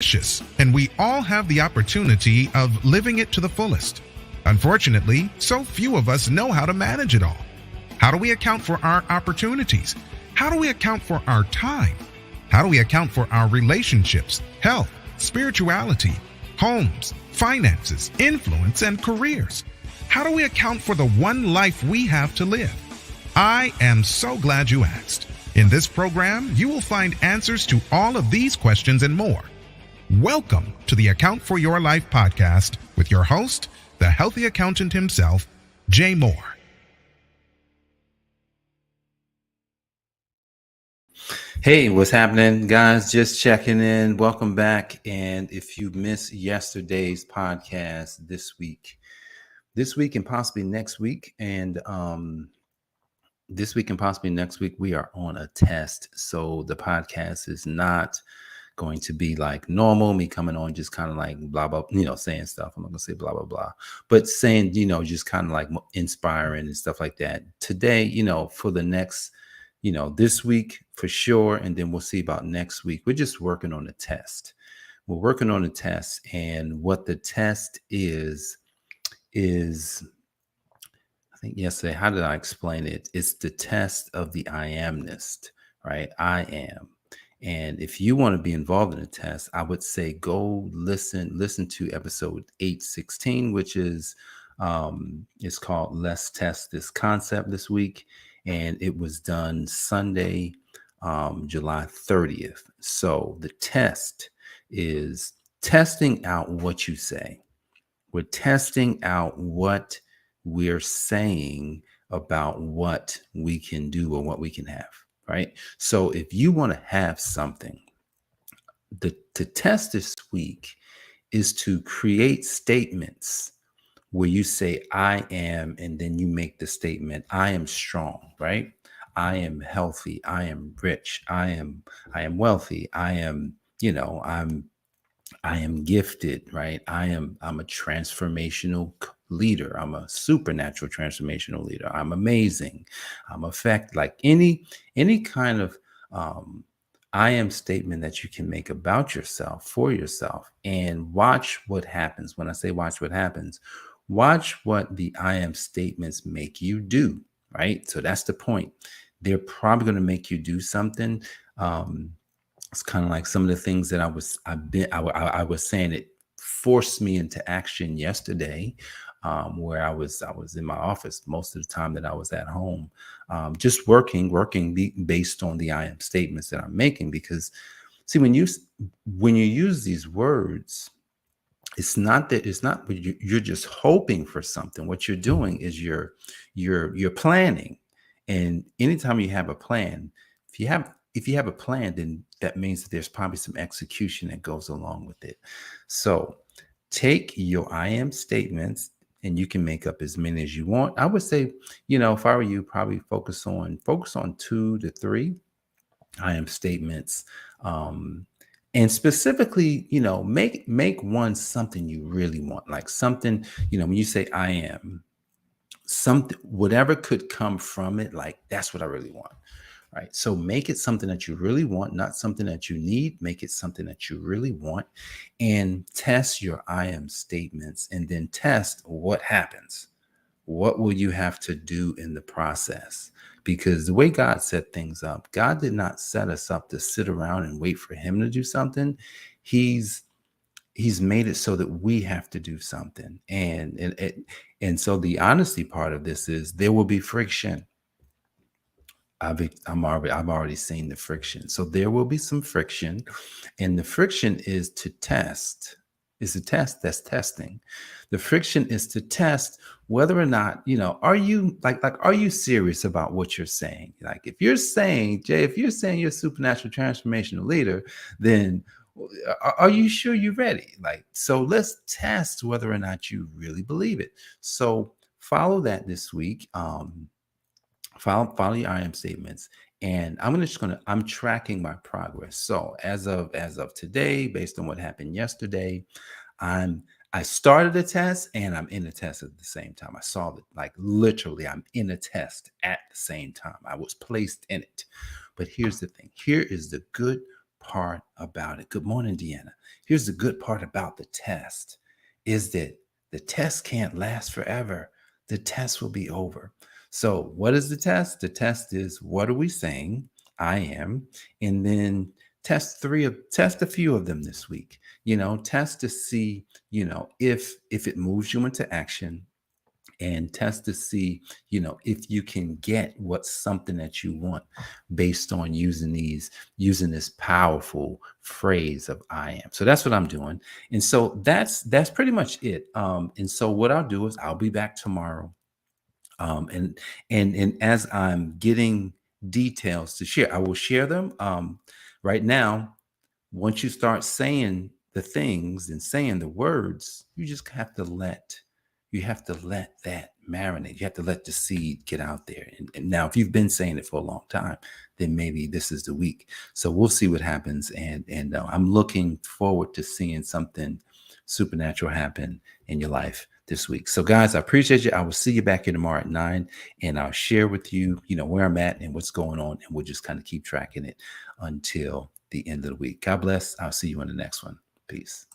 Precious, and we all have the opportunity of living it to the fullest. Unfortunately, so few of us know how to manage it all. How do we account for our opportunities? How do we account for our time? How do we account for our relationships, health, spirituality, homes, finances, influence, and careers? How do we account for the one life we have to live? I am so glad you asked. In this program, you will find answers to all of these questions and more. Welcome to the Account for Your Life podcast with your host, the healthy accountant himself, Jay Moore. Hey, what's happening, guys? Just checking in. Welcome back. And if you missed yesterday's podcast this week and possibly next week, we are on a test. So the podcast is not going to be like normal, me coming on just kind of like blah, blah, saying stuff. I'm not going to say blah, blah, blah, but saying, just kind of like inspiring and stuff like that. Today, for the next, this week for sure. And then we'll see about next week. We're just working on a test. We're working on a test. And what the test is I think yesterday, how did I explain it? It's the test of the I amness, right? I am. And if you want to be involved in a test, I would say go listen to episode 816, which is it's called Let's Test This Concept this week. And it was done Sunday, July 30th. So the test is testing out what you say. We're testing out what we're saying about what we can do or what we can have, right? So if you want to have something, the test this week is to create statements where you say, I am, and then you make the statement, I am strong, right? I am healthy. I am rich. I am wealthy. I am gifted, right? I'm a transformational leader. I'm a supernatural transformational leader. I'm amazing. I'm effective. Like any kind of I am statement that you can make about yourself, for yourself, and watch what happens. When I say watch what happens, watch what the I am statements make you do, right? So that's the point. They're probably going to make you do something. It's kind of like some of the things that I was saying. It forced me into action yesterday, where I was in my office most of the time that I was at home, just working based on the I am statements that I'm making. Because see, when you use these words, it's not you're just hoping for something. What you're doing is you're planning, and anytime you have a plan, if you have a plan, then that means that there's probably some execution that goes along with it. So take your I am statements, and you can make up as many as you want. I would say, if I were you, probably focus on 2 to 3 I am statements. And specifically, make one something you really want, like something, when you say I am, something, whatever could come from it, like that's what I really want. Right. So make it something that you really want, not something that you need. Make it something that you really want, and test your I am statements, and then test what happens. What will you have to do in the process? Because the way God set things up, God did not set us up to sit around and wait for him to do something. He's made it so that we have to do something. And so the honesty part of this is there will be friction. I've already seen the friction. So there will be some friction, and the friction is to test. Is a test that's testing. The friction is to test whether or not, are you are you serious about what you're saying? Like if you're saying, Jay, if you're saying you're a supernatural transformational leader, then are you sure you're ready? Like, so let's test whether or not you really believe it. So follow that this week. Follow your I am statements, and I'm tracking my progress. So as of today, based on what happened yesterday, I started a test and I'm in a test at the same time. I saw that, like literally I'm in a test at the same time. I was placed in it. But here's the thing. Here is the good part about it. Good morning, Deanna. Here's the good part about the test is that the test can't last forever. The test will be over. So what is the test? The test is, what are we saying? I am. And then test a few of them this week. Test to see, if it moves you into action, and test to see, if you can get what's something that you want based on using this powerful phrase of I am. So that's what I'm doing. And so that's pretty much it. And so what I'll do is I'll be back tomorrow. And as I'm getting details to share, I will share them. Right now, once you start saying the things and saying the words, you have to let that marinate. You have to let the seed get out there. And now, if you've been saying it for a long time, then maybe this is the week. So we'll see what happens. And I'm looking forward to seeing something supernatural happen in your life this week. So guys, I appreciate you. I will see you back here tomorrow at 9, and I'll share with you, where I'm at and what's going on. And we'll just kind of keep tracking it until the end of the week. God bless. I'll see you on the next one. Peace.